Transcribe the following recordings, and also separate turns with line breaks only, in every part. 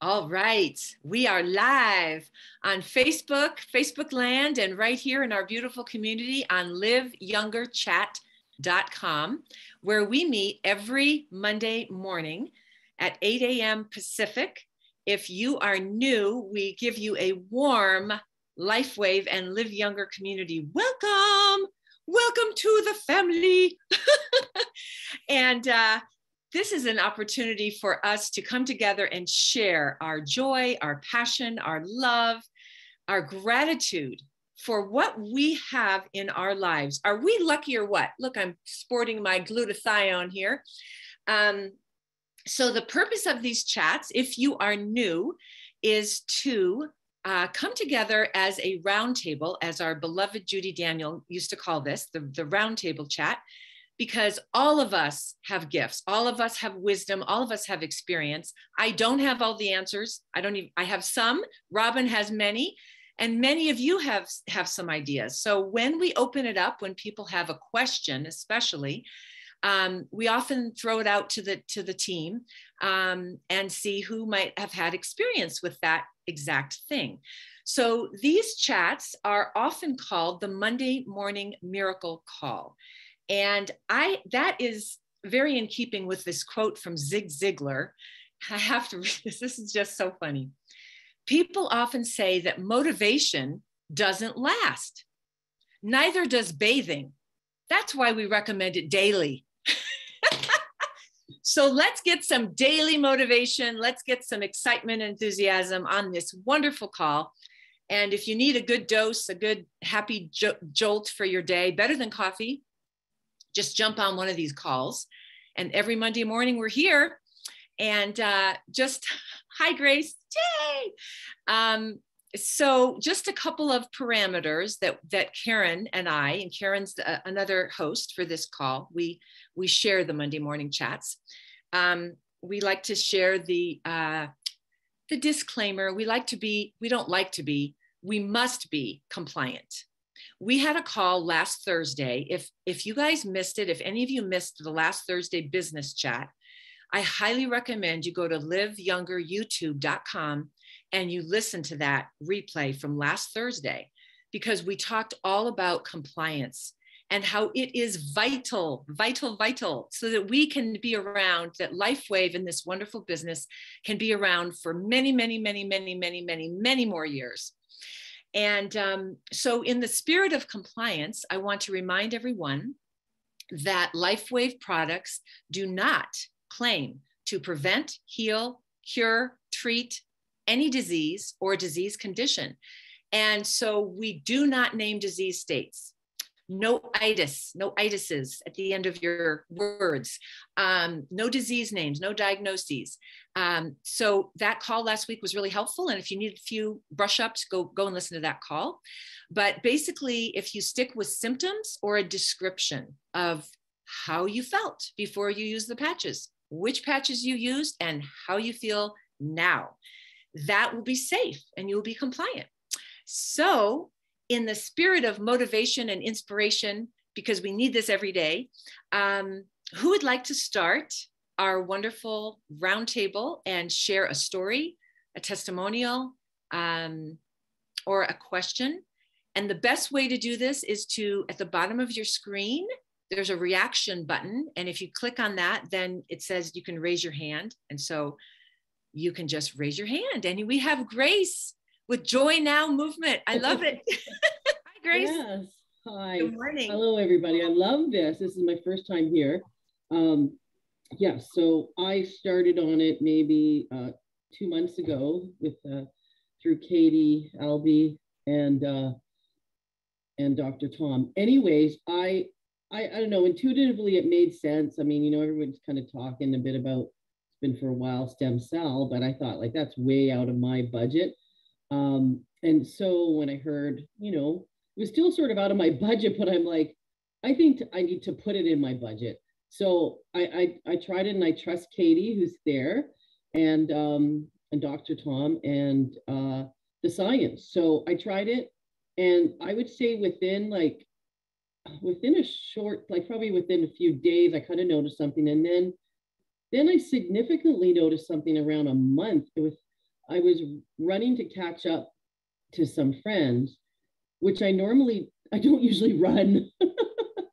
All right, we are live on Facebook Land, and right here in our beautiful community on liveyoungerchat.com, where we meet every Monday morning at 8 a.m. Pacific. If you are new, we give you a warm LifeWave and Live Younger community welcome. Welcome to the family. And this is an opportunity for us to come together and share our joy, our passion, our love, our gratitude for what we have in our lives. Are we lucky or what? Look, I'm sporting my glutathione here. So the purpose of these chats, if you are new, is to come together as a roundtable, as our beloved Judy Daniel used to call this, the roundtable chat, because all of us have gifts, all of us have wisdom, all of us have experience. I don't have all the answers. I have some. Robin has many, and many of you have some ideas. So when we open it up, when people have a question, especially, we often throw it out to the team and see who might have had experience with that exact thing. So these chats are often called the Monday Morning Miracle Call. And that is very in keeping with this quote from Zig Ziglar. I have to read this. This is just so funny. People often say that motivation doesn't last. Neither does bathing. That's why we recommend it daily. So let's get some daily motivation. Let's get some excitement and enthusiasm on this wonderful call. And if you need a good dose, a good happy jolt for your day, better than coffee, just jump on one of these calls. And every Monday morning we're here. And just, hi, Grace, yay! So just a couple of parameters that Karen and I, and Karen's another host for this call, we share the Monday morning chats. We like to share the disclaimer. We must be compliant. We had a call last Thursday. If you guys missed it, if any of you missed the last Thursday business chat, I highly recommend you go to liveyoungeryoutube.com and you listen to that replay from last Thursday, because we talked all about compliance and how it is vital, so that we can be around, that LifeWave in this wonderful business can be around for many, many, many, many, many, many, many more years. And so in the spirit of compliance, I want to remind everyone that LifeWave products do not claim to prevent, heal, cure, treat any disease or disease condition. And so we do not name disease states. No itises at the end of your words, no disease names, no diagnoses. So that call last week was really helpful. And if you need a few brush ups, go and listen to that call. But basically, if you stick with symptoms or a description of how you felt before you use the patches, which patches you used and how you feel now, that will be safe and you'll be compliant. So in the spirit of motivation and inspiration, because we need this every day, who would like to start our wonderful roundtable and share a story, a testimonial, or a question? And the best way to do this is to, at the bottom of your screen, there's a reaction button. And if you click on that, then it says you can raise your hand. And so you can just raise your hand. And we have Grace with Joy Now movement. I love it. Hi, Grace.
Yes. Hi.
Good morning.
Hello, everybody. I love this. This is my first time here. Yeah, so I started on it maybe 2 months ago with through Katie, Albie, and Dr. Tom. Anyways, I don't know, intuitively it made sense. I mean, you know, everyone's kind of talking a bit about, it's been for a while, stem cell, but I thought like that's way out of my budget. And so when I heard, you know, it was still sort of out of my budget, but I'm like, I think I need to put it in my budget. So I tried it, and I trust Katie, who's there, and Dr. Tom, and the science. So I tried it, and I would say within a short, like probably within a few days, I kind of noticed something. And then I significantly noticed something around a month. I was running to catch up to some friends, which I don't usually run.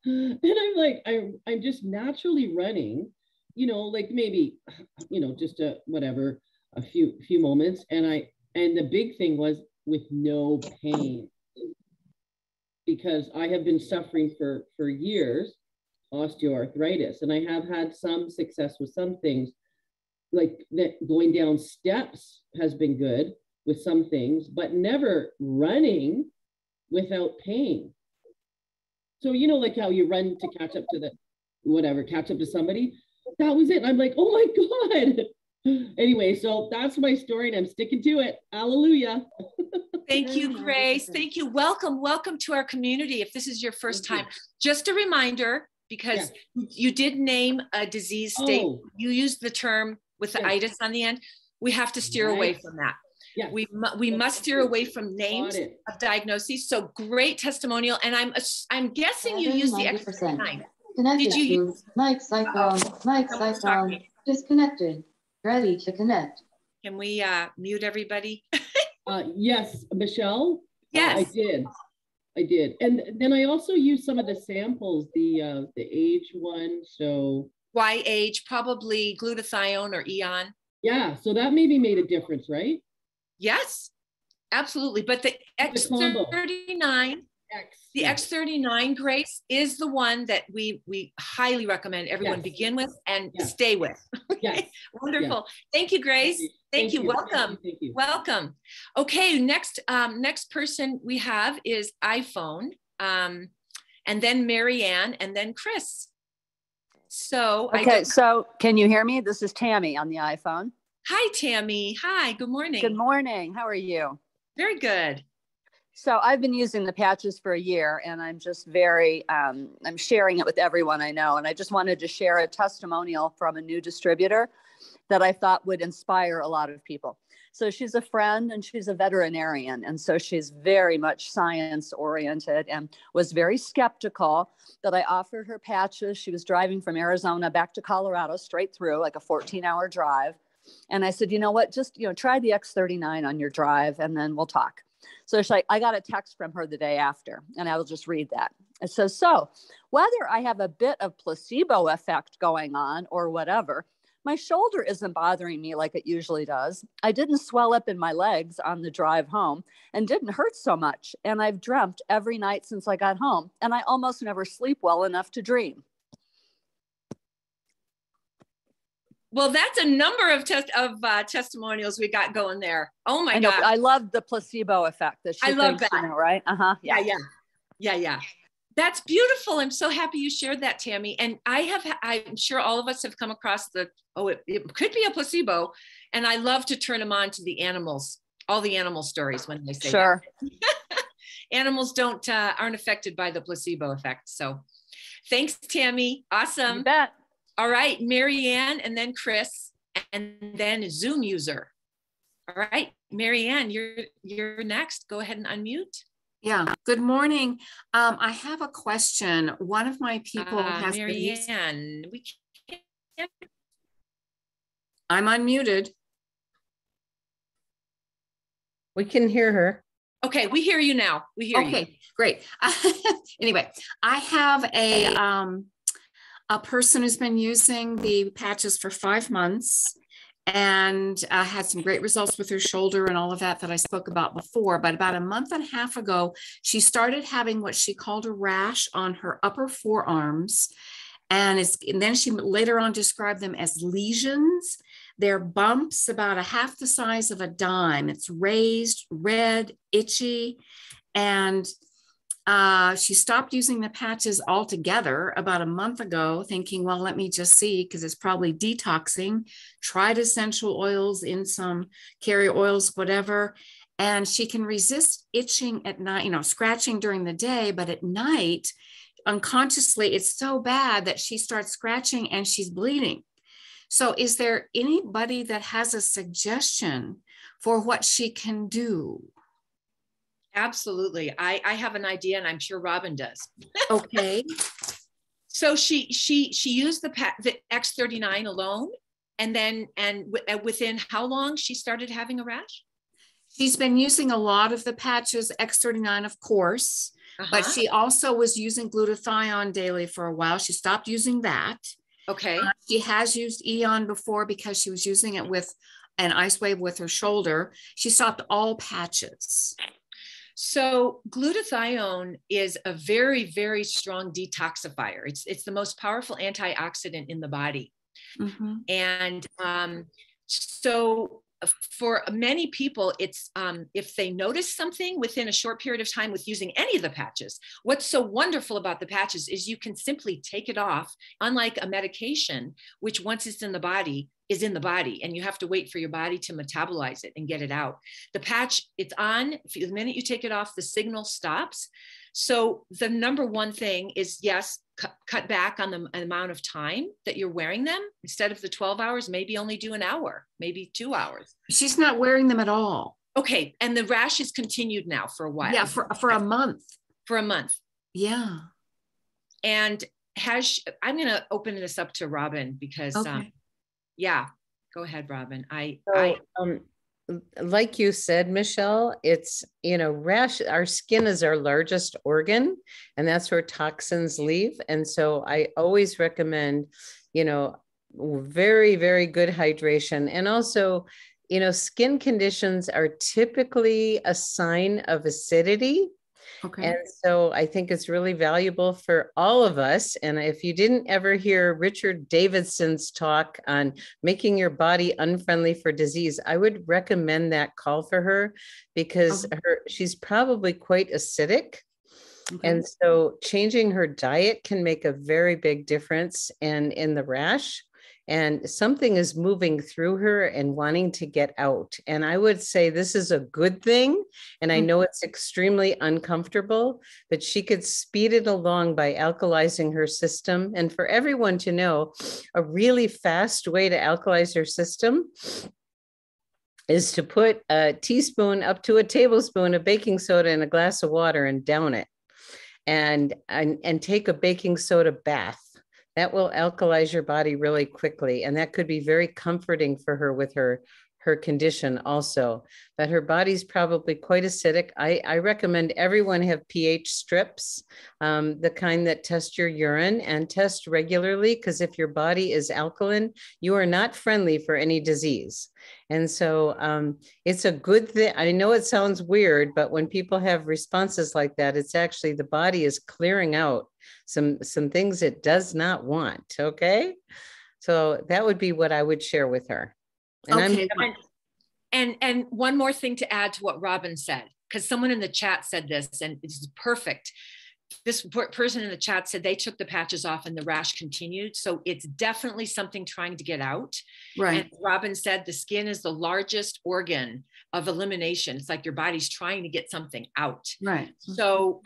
And I'm like, I'm just naturally running, like maybe, just a few moments. And the big thing was with no pain, because I have been suffering for years, osteoarthritis, and I have had some success with some things, like that going down steps has been good with some things, but never running without pain. So, like how you run to catch up to somebody. That was it. I'm like, oh my God. Anyway, so that's my story and I'm sticking to it. Hallelujah.
Thank you, Grace. Thank you. Welcome to our community. If this is your first time, just a reminder, because you did name a disease state. You used the term with the itis on the end. We have to steer away from that. Yes. We must steer away from names of diagnoses. So great testimonial. And I'm guessing you used the X9.
Did you use mic cyclone disconnected, ready to connect?
Can we mute everybody?
Yes, Michelle.
Yes,
I did. And then I also used some of the samples, the age one. So
why age? Probably glutathione or Eon.
Yeah, so that maybe made a difference, right?
Yes, absolutely. But the X39, the X39, Grace, is the one that we highly recommend everyone begin with and stay with.
Yes.
Wonderful. Yes. Thank you, Grace. Thank you. Welcome.
Thank you.
Welcome. Okay, next person we have is iPhone, and then Maryann, and then Chris. So
okay, so can you hear me? This is Tammy on the iPhone.
Hi, Tammy. Hi, good morning.
Good morning. How are you?
Very good.
So I've been using the patches for a year, and I'm just very, I'm sharing it with everyone I know. And I just wanted to share a testimonial from a new distributor that I thought would inspire a lot of people. So she's a friend and she's a veterinarian. And so she's very much science oriented and was very skeptical that I offered her patches. She was driving from Arizona back to Colorado straight through, like a 14-hour drive. And I said, you know what, just, try the X39 on your drive and then we'll talk. So she's like, I got a text from her the day after, and I will just read that. It says, so whether I have a bit of placebo effect going on or whatever, my shoulder isn't bothering me like it usually does. I didn't swell up in my legs on the drive home and didn't hurt so much. And I've dreamt every night since I got home, and I almost never sleep well enough to dream.
Well, that's a number of testimonials we got going there. Oh my God.
I love the placebo effect. That she
love that.
Right?
Yeah. That's beautiful. I'm so happy you shared that, Tammy. And I'm sure all of us have come across it could be a placebo. And I love to turn them on to the animals, all the animal stories when they say
sure.
that. Animals aren't affected by the placebo effect. So thanks, Tammy. Awesome.
You bet.
All right, Maryann, and then Chris, and then Zoom user. All right, Maryann, you're next. Go ahead and unmute.
Yeah, good morning. I have a question. One of my people has
Maryann, we can't.
I'm unmuted.
We can hear her.
Okay, we hear you now. We hear you.
Okay, great. Anyway, I have a person who's been using the patches for 5 months and had some great results with her shoulder and all of that I spoke about before. But about a month and a half ago, she started having what she called a rash on her upper forearms. And then she later on described them as lesions. They're bumps about a half the size of a dime. It's raised, red, itchy, and she stopped using the patches altogether about a month ago, thinking, well, let me just see, because it's probably detoxing, tried essential oils in some carrier oils, whatever. And she can resist itching at night, scratching during the day, but at night, unconsciously, it's so bad that she starts scratching and she's bleeding. So is there anybody that has a suggestion for what she can do?
Absolutely. I have an idea, and I'm sure Robin does.
Okay.
So she used the X39 alone, And then, within how long she started having a rash?
She's been using a lot of the patches, X39, of course, but she also was using glutathione daily for a while. She stopped using that.
Okay.
She has used Eon before because she was using it with an ice wave with her shoulder. She stopped all patches.
So glutathione is a very, very strong detoxifier. It's the most powerful antioxidant in the body. And so for many people, it's if they notice something within a short period of time with using any of the patches, what's so wonderful about the patches is you can simply take it off, unlike a medication, which once it's in the body is in the body, and you have to wait for your body to metabolize it and get it out. The patch, it's on. The minute you take it off, the signal stops. So the number one thing is, yes, cut back on the amount of time that you're wearing them. Instead of the 12 hours, maybe only do an hour, maybe 2 hours.
She's not wearing them at all.
Okay. And the rash has continued now for a while.
Yeah, for a month.
For a month.
Yeah.
And I'm going to open this up to Robin because, yeah, go ahead, Robin.
Like you said, Michelle, it's, rash, our skin is our largest organ, and that's where toxins leave. And so I always recommend, very, very good hydration. And also, skin conditions are typically a sign of acidity.
Okay.
And so I think it's really valuable for all of us. And if you didn't ever hear Richard Davidson's talk on making your body unfriendly for disease, I would recommend that call for her because she's probably quite acidic. Okay. And so changing her diet can make a very big difference in the rash. And something is moving through her and wanting to get out. And I would say this is a good thing. And I know it's extremely uncomfortable, but she could speed it along by alkalizing her system. And for everyone to know, a really fast way to alkalize her system is to put a teaspoon up to a tablespoon of baking soda in a glass of water and down it. And take a baking soda bath. That will alkalize your body really quickly. And that could be very comforting for her with her condition also. But her body's probably quite acidic. I recommend everyone have pH strips, the kind that test your urine and test regularly, because if your body is alkaline, you are not friendly for any disease. And so it's a good thing. I know it sounds weird, but when people have responses like that, it's actually the body is clearing out some things it does not want. Okay. So that would be what I would share with her. And
and one more thing to add to what Robin said, because someone in the chat said this, and it's perfect. This person in the chat said they took the patches off and the rash continued. So it's definitely something trying to get out.
Right.
And Robin said the skin is the largest organ of elimination. It's like your body's trying to get something out.
Right.
So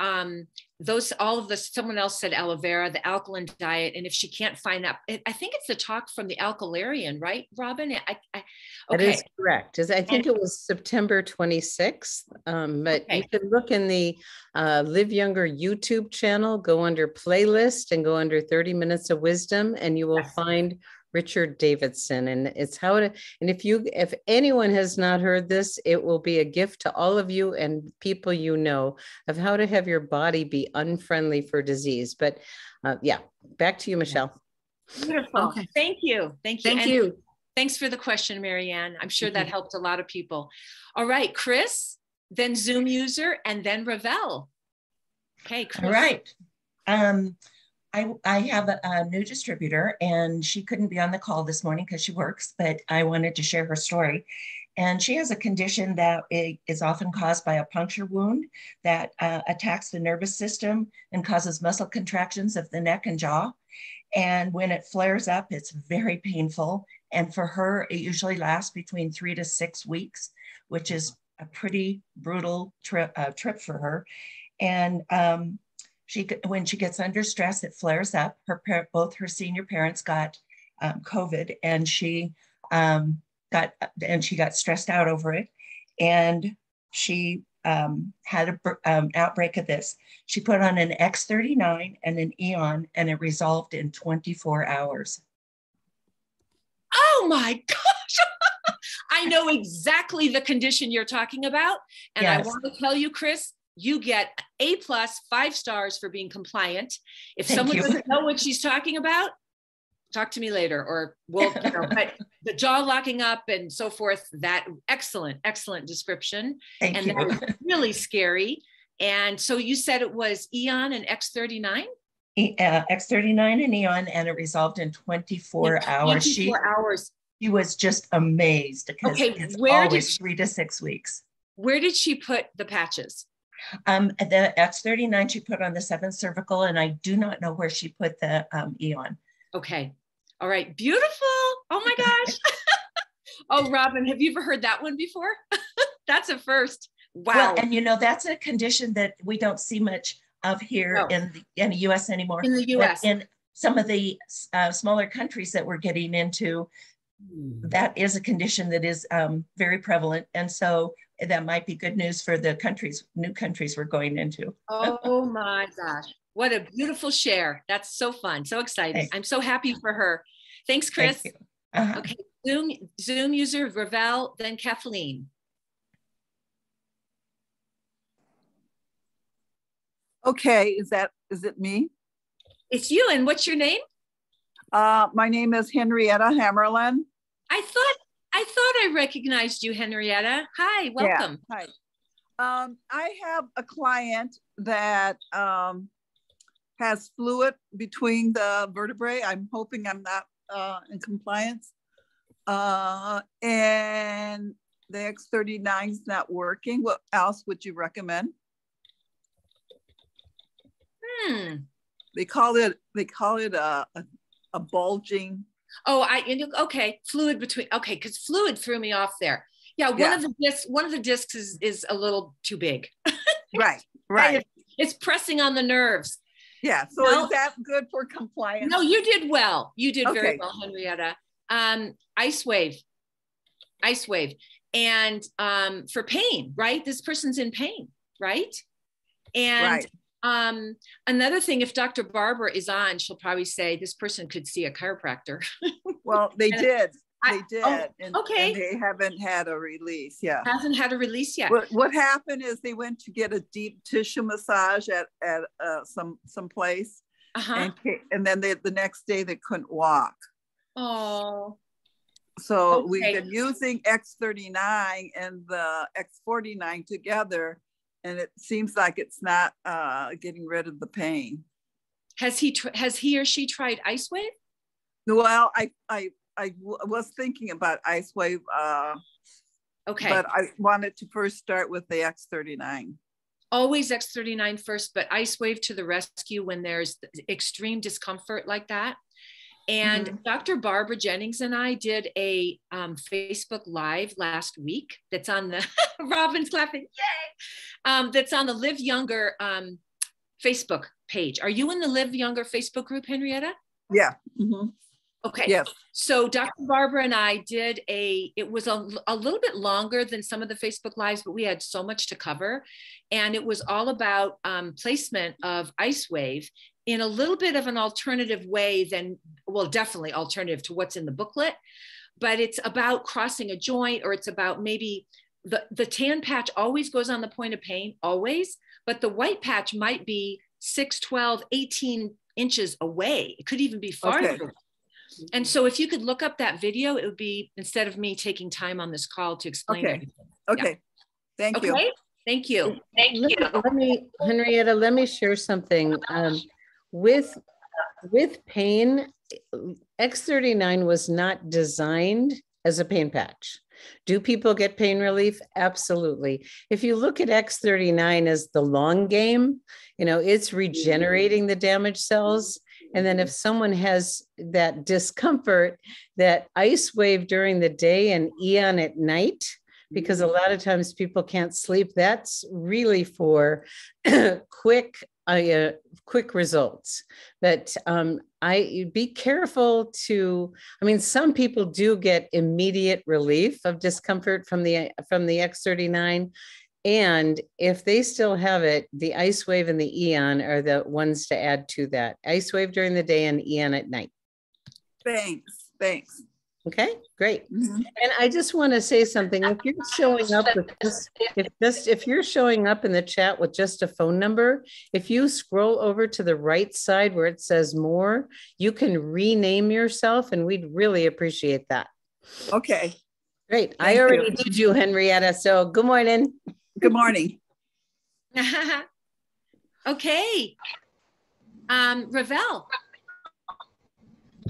someone else said aloe vera, the alkaline diet. And if she can't find that, I think it's the talk from the Alkalarian, right, Robin? Okay.
That is correct. I think it was September 26th, but you can look in the Live Younger YouTube channel, go under playlist and go under 30 Minutes of Wisdom, and you will find Richard Davidson. And it's and if anyone has not heard this, it will be a gift to all of you and people you know of how to have your body be unfriendly for disease. But back to you, Michelle.
Beautiful. Okay. Thank you.
Thank you.
Thanks for the question, Maryann. I'm sure that helped a lot of people. All right, Chris, then Zoom user, and then Ravel. Okay, Chris.
All right. I have a new distributor, and she couldn't be on the call this morning because she works, but I wanted to share her story. And she has a condition that is often caused by a puncture wound that attacks the nervous system and causes muscle contractions of the neck and jaw. And when it flares up, it's very painful. And for her, it usually lasts between 3 to 6 weeks, which is a pretty brutal trip for her. And when she gets under stress, it flares up. Both her senior parents got COVID, and she got stressed out over it. And she had an outbreak of this. She put on an X39 and an Eon, and it resolved in 24 hours.
Oh, Oh my gosh. I know exactly the condition you're talking about. And I want to tell you, Chris, you get A+, 5 stars for being compliant. If someone doesn't know what she's talking about, talk to me later, or we'll, but the jaw locking up and so forth, that excellent description. Thank you. That was really scary. And so you said it was Eon and X39?
X39 and Eon, and it resolved in 24 hours.
24 hours.
She was just amazed because it's always 3 to 6 weeks.
Where did she put the patches?
The X39 she put on the 7th cervical, and I do not know where she put the Eon.
Okay. All right. Beautiful. Oh my gosh. Oh, Robin, have you ever heard that one before? That's a first. Wow.
Well, and that's a condition that we don't see much of here in the U.S. anymore.
In the U.S.
But in some of the smaller countries that we're getting into, that is a condition that is very prevalent. And so that might be good news for the new countries we're going into.
Oh my gosh. What a beautiful share. That's so fun. So exciting. Thanks. I'm so happy for her. Thanks, Chris.
Thank
Okay. Zoom user Ravel, then Kathleen.
Okay, is it me?
It's you, and what's your name?
My name is Henrietta Hammerlin.
I thought I recognized you, Henrietta. Hi, welcome.
Yeah, hi. I have a client that has fluid between the vertebrae. I'm hoping I'm not in compliance. And the X39 is not working. What else would you recommend? They call it a bulging.
Oh, okay. Fluid between. Okay, because fluid threw me off there. Yeah, one of the discs is a little too big.
Right.
It's pressing on the nerves.
Yeah. So is that good for compliance?
No, you did well. You did very well, Henrietta. Ice wave, and for pain, right? This person's in pain, right? And another thing, if Dr. Barbara is on, she'll probably say this person could see a chiropractor.
Well, they did. And they haven't had a release. Yeah.
Hasn't had a release yet.
What happened is they went to get a deep tissue massage at some place. And then the next day they couldn't walk.
Oh.
So we've been using X39 and the X49 together, and it seems like it's not getting rid of the pain.
Has he or she tried Ice Wave?
Well, I was thinking about Ice Wave, but I wanted to first start with the X39.
Always X39 first, but Ice Wave to the rescue when there's extreme discomfort like that. And Dr. Barbara Jennings and I did a Facebook Live last week that's on the, Robin's laughing, yay! That's on the Live Younger Facebook page. Are you in the Live Younger Facebook group, Henrietta?
Yeah.
Okay.
Yes. So
Dr. Barbara and I did it was a little bit longer than some of the Facebook Lives, but we had so much to cover. And it was all about placement of Ice Wave in a little bit of an alternative way than, well, definitely alternative to what's in the booklet, but it's about crossing a joint, or it's about maybe the tan patch always goes on the point of pain, always, but the white patch might be 6, 12, 18 inches away. It could even be farther. Okay. And so if you could look up that video, it would be, instead of me taking time on this call to explain everything.
Okay. Thank you.
Thank you.
Henrietta, let me share something. With pain, X39 was not designed as a pain patch. Do people get pain relief? Absolutely. If you look at X39 as the long game, it's regenerating the damaged cells. And then if someone has that discomfort, that Ice Wave during the day and Eon at night, because a lot of times people can't sleep, that's really for quick results. But be careful some people do get immediate relief of discomfort from the X39. And if they still have it, the Ice Wave and the Eon are the ones to add to that. Ice Wave during the day and Eon at night.
Thanks.
Okay, great.
Mhm.
And I just want to say something. If you're showing up with if you're showing up in the chat with just a phone number, if you scroll over to the right side where it says more, you can rename yourself, and we'd really appreciate that.
Okay.
Great.
Thank
I already
you.
did you, Henrietta. So good morning.
Good morning.
Okay. Ravel.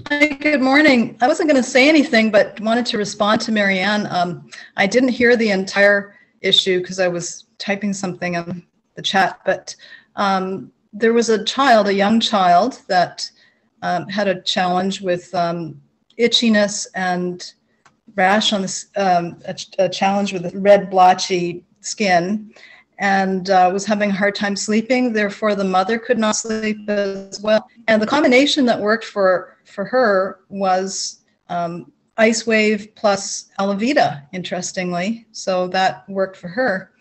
Hi, good morning. I wasn't going to say anything, but wanted to respond to Maryann. I didn't hear the entire issue because I was typing something in the chat, but there was a young child that had a challenge with itchiness and rash on this, a challenge with red blotchy skin, and was having a hard time sleeping. Therefore, the mother could not sleep as well. And the combination that worked for her was Ice Wave plus Alavita, interestingly. So that worked for her.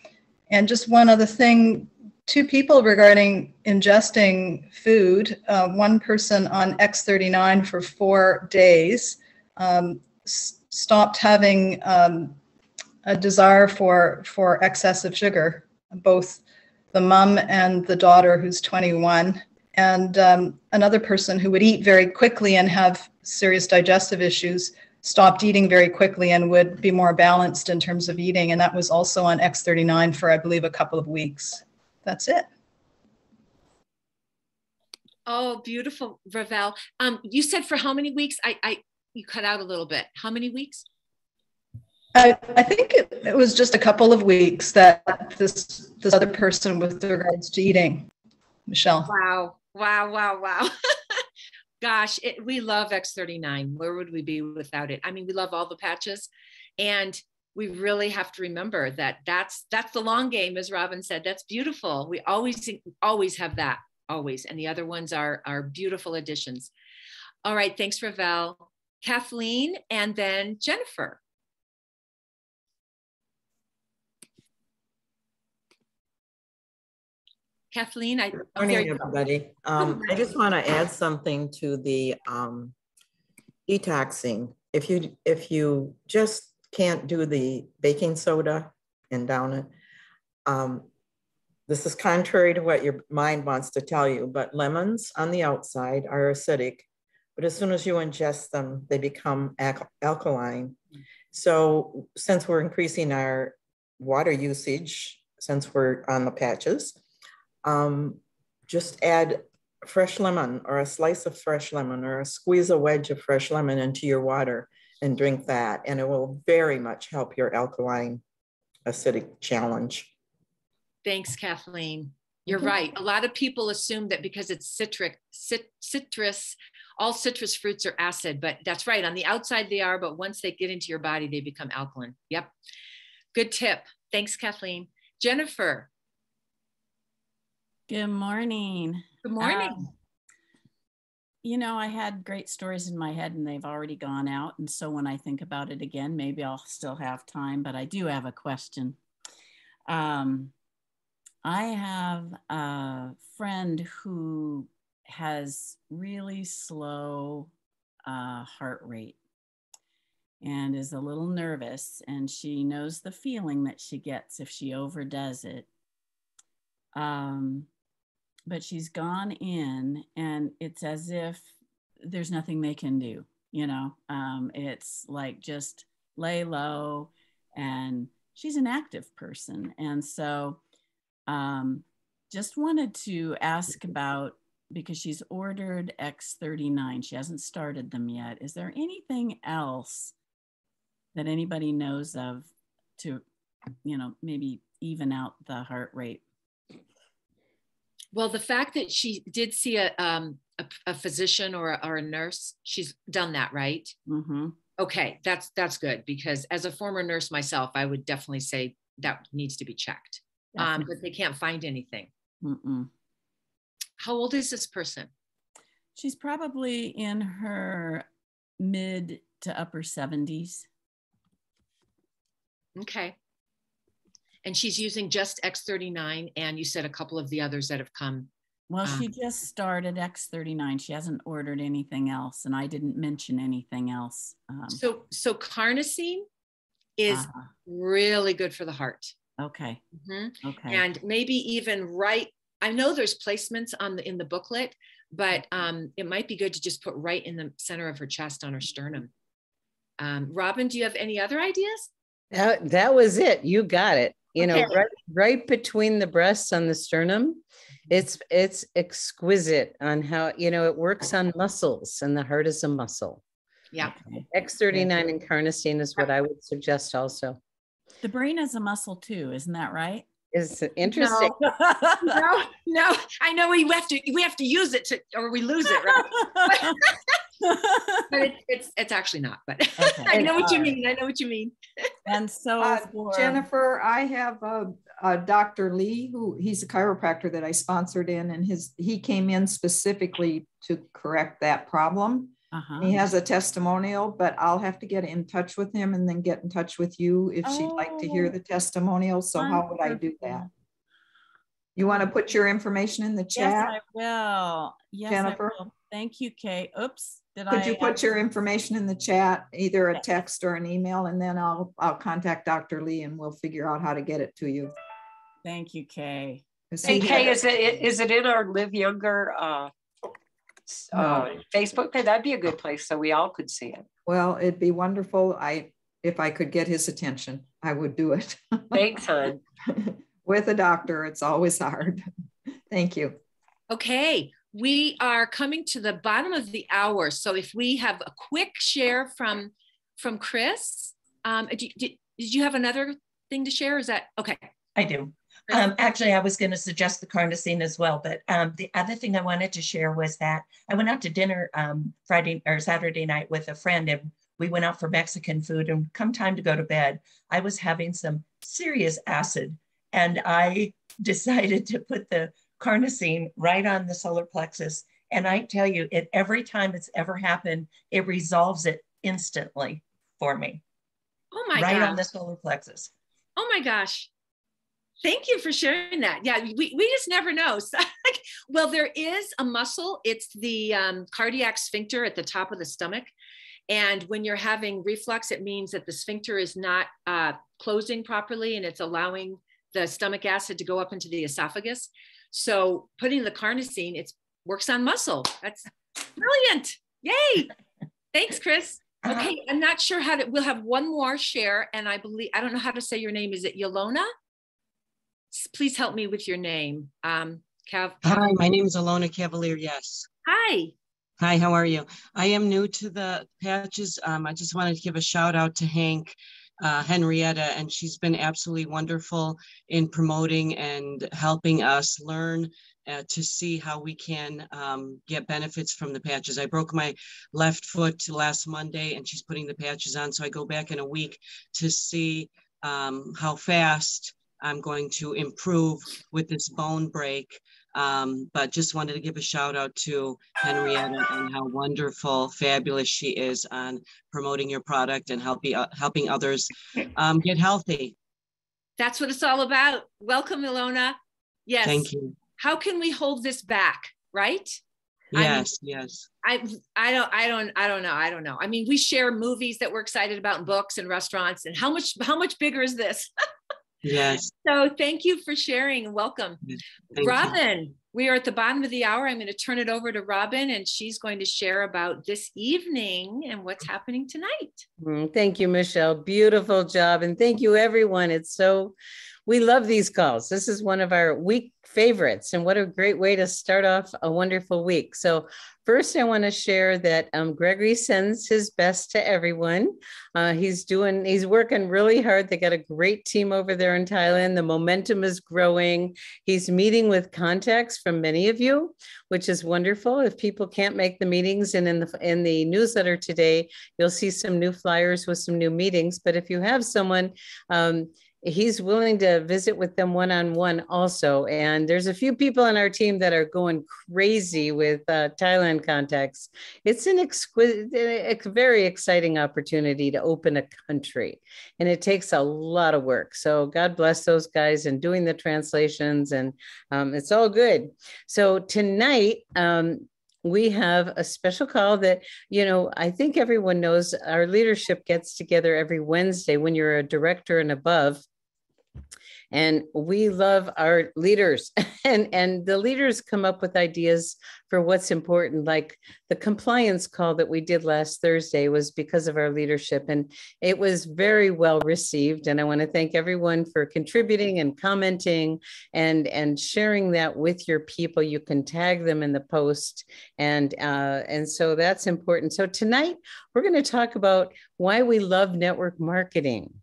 And just one other thing, 2 people regarding ingesting food. One person on X39 for 4 days stopped having a desire for excessive sugar, both the mom and the daughter, who's 21. And another person who would eat very quickly and have serious digestive issues stopped eating very quickly and would be more balanced in terms of eating. And that was also on X39 for, I believe, a couple of weeks. That's it.
Oh, beautiful, Ravel. You said for how many weeks? You cut out a little bit. How many weeks?
I think it was just a couple of weeks that this other person with regards to eating, Michelle.
Wow. Gosh, we love X39. Where would we be without it? I mean, we love all the patches, and we really have to remember that that's the long game, as Robin said. That's beautiful. We always have that, always. And the other ones are beautiful additions. All right, thanks, Ravel. Kathleen, and then Jennifer. Kathleen,
Good morning, everybody. I just want to add something to the detoxing. If you just can't do the baking soda and down it, this is contrary to what your mind wants to tell you, but lemons on the outside are acidic, but as soon as you ingest them, they become alkaline. So since we're increasing our water usage, since we're on the patches, just add fresh lemon or a slice of fresh lemon or squeeze a wedge of fresh lemon into your water and drink that. And it will very much help your alkaline acidic challenge.
Thanks, Kathleen. You're right. A lot of people assume that because it's citrus, all citrus fruits are acid, but that's right. On the outside they are, but once they get into your body, they become alkaline. Yep. Good tip. Thanks, Kathleen. Jennifer.
Good morning.
Good morning.
You know, I had great stories in my head and they've already gone out. And so when I think about it again, maybe I'll still have time, but I do have a question. I have a friend who has really slow heart rate and is a little nervous, and she knows the feeling that she gets if she overdoes it. But she's gone in and it's as if there's nothing they can do, you know. It's like just lay low, and she's an active person. And so just wanted to ask about, because she's ordered X39, she hasn't started them yet. Is there anything else that anybody knows of to, you know, maybe even out the heart rate?
Well, the fact that she did see a physician or a nurse, she's done that, right?
Mm-hmm.
Okay, that's good, because as a former nurse myself, I would definitely say that needs to be checked. But they can't find anything.
Mm-mm.
How old is this person?
She's probably in her mid to upper 70s.
Okay. And she's using just X39, and you said a couple of the others that have come
Well, she just started X39. She hasn't ordered anything else, and I didn't mention anything else.
So carnosine is really good for the heart.
Okay. Okay.
And maybe even I know there's placements in the booklet, but it might be good to just put right in the center of her chest on her sternum. Robin, do you have any other ideas?
That was it. You got it. You know, right between the breasts on the sternum. It's exquisite on how, you know, it works on muscles, and the heart is a muscle.
Yeah.
X39 and carnosine is what I would suggest also.
The brain is a muscle too, isn't that right?
It's interesting.
No, I know we have to use it or we lose it, right? But it's actually not, but okay. I know what you mean.
And so
Jennifer, I have Dr. Lee, he's a chiropractor that I sponsored in, and he came in specifically to correct that problem. He has a testimonial, but I'll have to get in touch with him and then get in touch with you if she'd like to hear the testimonial. So how would I do that? You want to put your information in the chat?
Yes, I will. Yes,
Jennifer.
I will. Thank you, Kay. Oops.
Could you put your information in the chat, either a text or an email, and then I'll contact Dr. Lee and we'll figure out how to get it to you.
Thank you, Kay.
Hey, Kay, is it in our Live Younger Facebook page? That'd be a good place so we all could see it.
Well, it'd be wonderful. If I could get his attention, I would do it.
Thanks, hon.
With a doctor, it's always hard. Thank you.
Okay, we are coming to the bottom of the hour. So if we have a quick share from Chris, did you have another thing to share? Is that okay?
I do. Actually, I was going to suggest the carnosine as well, but the other thing I wanted to share was that I went out to dinner Friday or Saturday night with a friend, and we went out for Mexican food, and come time to go to bed, I was having some serious acid, and I decided to put the carnosine right on the solar plexus. And I tell you, every time it's ever happened, it resolves it instantly for me.
Oh my
gosh. Right on
gosh.
the solar plexus.
Oh my gosh. Thank you for sharing that. Yeah, we just never know. So, well, there is a muscle. It's the cardiac sphincter at the top of the stomach. And when you're having reflux, it means that the sphincter is not closing properly, and it's allowing the stomach acid to go up into the esophagus. So putting the carnosine, it works on muscle. That's brilliant. Yay. Thanks, Chris. Okay, I'm not sure we'll have one more share. And I don't know how to say your name. Is it Yolona? Please help me with your name. Hi,
my name is Alona Cavalier, yes.
Hi.
Hi, how are you? I am new to the patches. I just wanted to give a shout out to Hank, Henrietta, and she's been absolutely wonderful in promoting and helping us learn to see how we can get benefits from the patches. I broke my left foot last Monday, and she's putting the patches on, so I go back in a week to see how fast I'm going to improve with this bone break. But just wanted to give a shout out to Henrietta and how wonderful, fabulous she is on promoting your product and helping others get healthy.
That's what it's all about. Welcome, Ilona. Yes.
Thank you.
How can we hold this back, right?
Yes, yes.
I don't know. I mean, we share movies that we're excited about in books and restaurants, and how much bigger is this?
Yes.
So thank you for sharing and welcome.
Thank
Robin,
you.
We are at the bottom of the hour. I'm going to turn it over to Robin, and she's going to share about this evening and what's happening tonight.
Thank you, Michelle. Beautiful job. And thank you, everyone. We love these calls. This is one of our week favorites, and what a great way to start off a wonderful week. So first, I want to share that Gregory sends his best to everyone. He's working really hard. They got a great team over there in Thailand. The momentum is growing. He's meeting with contacts from many of you, which is wonderful. If people can't make the meetings, and in the newsletter today, you'll see some new flyers with some new meetings. But if you have someone, he's willing to visit with them one-on-one also. And there's a few people on our team that are going crazy with Thailand contacts. It's an exquisite, a very exciting opportunity to open a country. And it takes a lot of work. So God bless those guys and doing the translations, and it's all good. So tonight, we have a special call that, you know, I think everyone knows our leadership gets together every Wednesday when you're a director and above. And we love our leaders, and the leaders come up with ideas for what's important. Like the compliance call that we did last Thursday was because of our leadership, and it was very well received. And I want to thank everyone for contributing and commenting and sharing that with your people. You can tag them in the post, and so that's important. So tonight we're going to talk about why we love network marketing.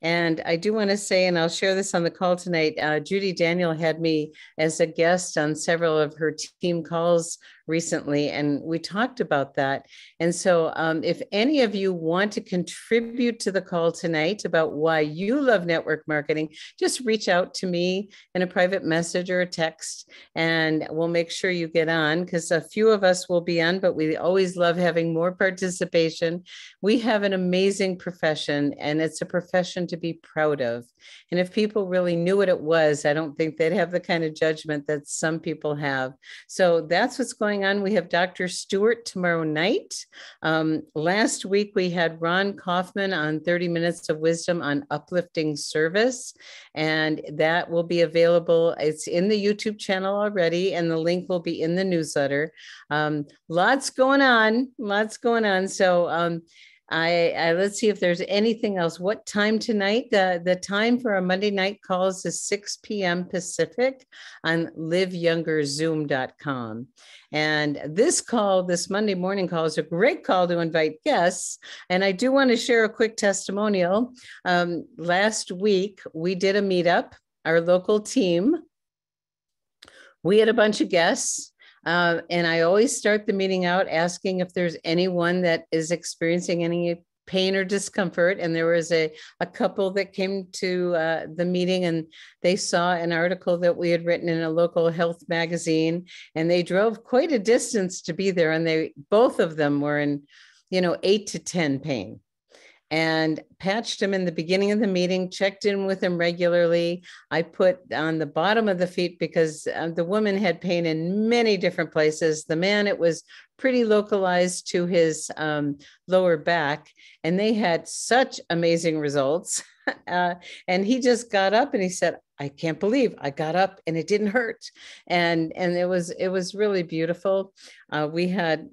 And I do want to say, and I'll share this on the call tonight, Judy Daniel had me as a guest on several of her team calls recently, and we talked about that. And so if any of you want to contribute to the call tonight about why you love network marketing, just reach out to me in a private message or a text, and we'll make sure you get on, because a few of us will be on, but we always love having more participation. We have an amazing profession, and it's a profession to be proud of. And if people really knew what it was, I don't think they'd have the kind of judgment that some people have. So that's what's going on. We have Dr. Stewart tomorrow night. Last week, we had Ron Kaufman on 30 Minutes of Wisdom on uplifting service, and that will be available. It's in the YouTube channel already, and the link will be in the newsletter. Lots going on. So let's see if there's anything else. What time tonight? The time for our Monday night calls is 6 p.m. Pacific on liveyoungerzoom.com. And this Monday morning call is a great call to invite guests. And I do want to share a quick testimonial. Last week, we did a meetup, our local team. We had a bunch of guests. And I always start the meeting out asking if there's anyone that is experiencing any pain or discomfort. And there was a couple that came to the meeting, and they saw an article that we had written in a local health magazine, and they drove quite a distance to be there. And both of them were in, 8 to 10 pain. And patched him in the beginning of the meeting, checked in with him regularly. I put on the bottom of the feet because the woman had pain in many different places. The man, it was pretty localized to his lower back, and they had such amazing results. And he just got up and he said, I can't believe I got up and it didn't hurt. And it was really beautiful. We had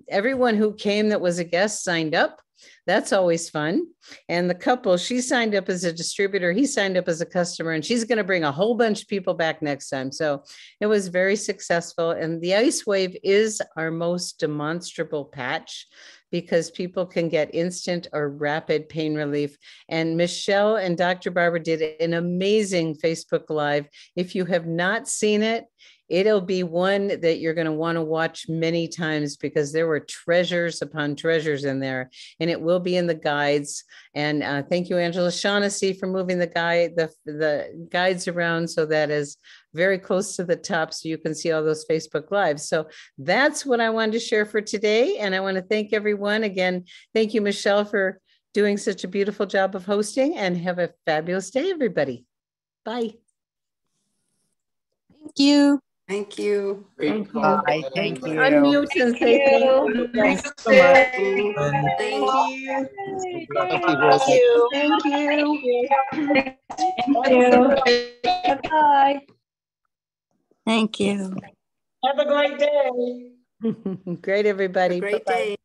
everyone who came that was a guest signed up. That's always fun. And the couple, she signed up as a distributor, he signed up as a customer, and she's going to bring a whole bunch of people back next time. So it was very successful. And the Ice Wave is our most demonstrable patch, because people can get instant or rapid pain relief. And Michelle and Dr. Barbara did an amazing Facebook Live. If you have not seen it, it'll be one that you're going to want to watch many times, because there were treasures upon treasures in there, and it will be in the guides. And thank you, Angela Shaughnessy, for moving the guides around so that is very close to the top, so you can see all those Facebook Lives. So that's what I wanted to share for today. And I want to thank everyone again. Thank you, Michelle, for doing such a beautiful job of hosting, and have a fabulous day, everybody. Bye.
Thank you.
Thank you.
Thank you.
Bye. Thank you.
Unmute and say thank you.
Thanks so much.
Thank you.
Thank you. Bye. Thank you.
Have a great day.
Great, everybody.
Great day.